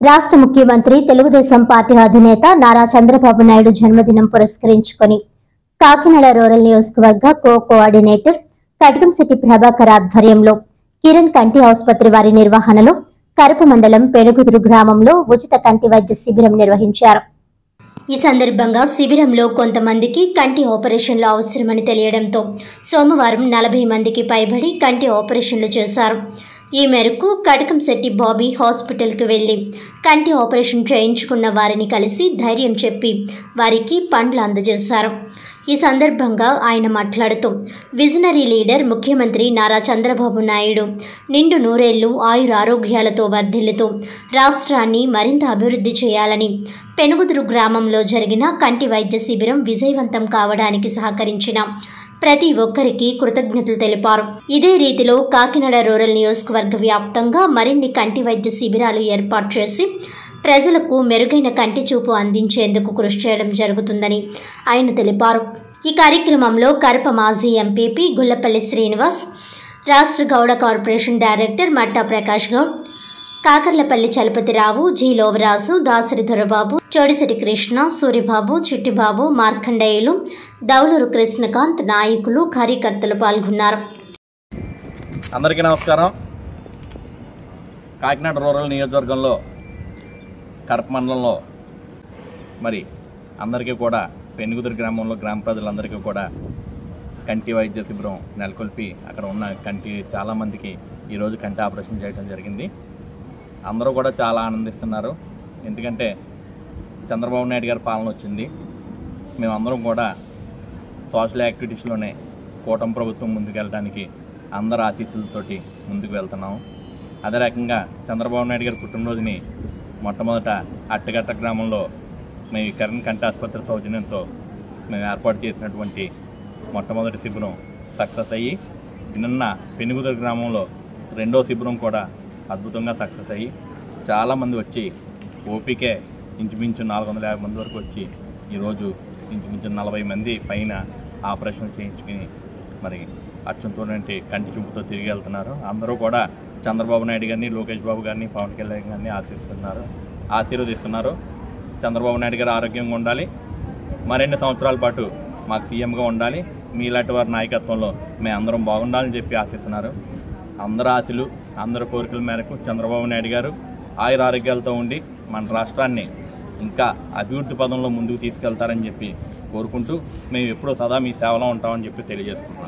రాష్ట్ర ముఖ్యమంత్రి తెలుగుదేశం పార్టీ అధినేత నారా చంద్రబాబు నాయుడు జన్మదినం పురస్కరించుకొని కాకినాడ రూరల్ నియోజకవర్గ కోఆర్డినేటర్ కటకంశెట్టి ప్రభాకర్ ఆధ్వర్యంలో కిరణ్ కంటి ఆసుపత్రి వారి నిర్వహణలో కరప మండలం పెనుగుదురు గ్రామంలో ఉచిత కంటి వైద్య శిబిరం నిర్వహించారు. ఈ సందర్భంగా శిబిరంలో కొంతమందికి కంటి ఆపరేషన్లు అవసరమని తెలియడంతో సోమవారం 40 మందికి పైబడి కంటి ఆపరేషన్లు చేశారు. ఈ మేరకు కటకంశెట్టి బాబీ హాస్పిటల్కి వెళ్లి కంటి ఆపరేషన్ చేయించుకున్న వారిని కలిసి ధైర్యం చెప్పి వారికి పండ్లు అందజేశారు. ఈ సందర్భంగా ఆయన మాట్లాడుతూ విజనరీ లీడర్ ముఖ్యమంత్రి నారా చంద్రబాబు నాయుడు నిండు నూరేళ్లు ఆయురారోగ్యాలతో వర్ధిల్లుతూ రాష్ట్రాన్ని మరింత అభివృద్ధి చేయాలని పెనుగుదురు గ్రామంలో జరిగిన కంటి వైద్య శిబిరం విజయవంతం కావడానికి సహకరించిన ప్రతి ఒక్కరికి కృతజ్ఞతలు తెలిపారు. ఇదే రీతిలో కాకినాడ రూరల్ నియోజకవర్గ వ్యాప్తంగా మరిన్ని కంటి వైద్య శిబిరాలు ఏర్పాటు చేసి ప్రజలకు మెరుగైన కంటి చూపు అందించేందుకు కృషి చేయడం జరుగుతుందని ఆయన తెలిపారు. ఈ కార్యక్రమంలో కరప మాజీ ఎంపీపీ గుల్లపల్లి శ్రీనివాస్, రాష్ట్ర గౌడ కార్పొరేషన్ డైరెక్టర్ మట్టా ప్రకాష్ గౌడ్, కాకర్లపల్లి చలపతిరావు, జి లోవరాజు, దాసరి దొరబాబు, చోడిశెట్టి కృష్ణ, సూరిబాబు, చిట్టిబాబు, మార్కండేయులు, దౌలూరు కృష్ణకాంత్, నాయకులు, కార్యకర్తలు పాల్గొన్నారు. అందరికీ నమస్కారం. కాకినాడ రూరల్ నియోజకవర్గంలో కరప మండలంలో మరి అందరికీ కూడా పెనుగుదురు గ్రామంలో గ్రామ ప్రజలందరికీ కూడా కంటి వైద్య శిబిరం నెలకొల్పి అక్కడ ఉన్న చాలామందికి ఈరోజు కంటి ఆపరేషన్ చేయడం జరిగింది. అందరూ కూడా చాలా ఆనందిస్తున్నారు. ఎందుకంటే చంద్రబాబు నాయుడు గారి పాలన వచ్చింది. మేమందరం కూడా సోషల్ యాక్టివిటీస్లోనే కూటమి ప్రభుత్వం ముందుకెళ్ళడానికి అందరి ఆశీస్సులతోటి ముందుకు వెళ్తున్నాము. అదే రకంగా చంద్రబాబు నాయుడు గారి పుట్టినరోజుని మొట్టమొదట అట్టగట్ట గ్రామంలో మేము కిరణ్ కంటి ఆసుపత్రి సౌజన్యంతో మేము ఏర్పాటు చేసినటువంటి మొట్టమొదటి శిబిరం సక్సెస్ అయ్యి నిన్న పెనుగుదురు గ్రామంలో రెండో శిబిరం కూడా అద్భుతంగా సక్సెస్ అయ్యి చాలామంది వచ్చి ఓపికే ఇంచుమించు 450 మంది వరకు వచ్చి ఈరోజు ఇంచుమించు 40 మంది పైన ఆపరేషన్ చేయించుకుని మరి అత్యంత కంటి చూపుతో తిరిగి వెళ్తున్నారు. అందరూ కూడా చంద్రబాబు నాయుడు గారిని, లోకేష్ బాబు గారిని, పవన్ కళ్యాణ్ గారిని ఆశీర్వదిస్తున్నారు. చంద్రబాబు నాయుడు గారు ఆరోగ్యంగా ఉండాలి, మరిన్ని సంవత్సరాల పాటు మాకు సీఎంగా ఉండాలి, మీలాంటి వారి నాయకత్వంలో మేము అందరం బాగుండాలని చెప్పి ఆశిస్తున్నారు. అందరి ఆశలు, అందరి కోరికల మేరకు చంద్రబాబు నాయుడు గారు ఆయురారోగ్యాలతో ఉండి మన రాష్ట్రాన్ని ఇంకా అభివృద్ధి పదంలో ముందుకు తీసుకెళ్తారని చెప్పి కోరుకుంటూ మేము ఎప్పుడూ సదా మీ సేవలో ఉంటామని చెప్పి తెలియజేస్తున్నాం.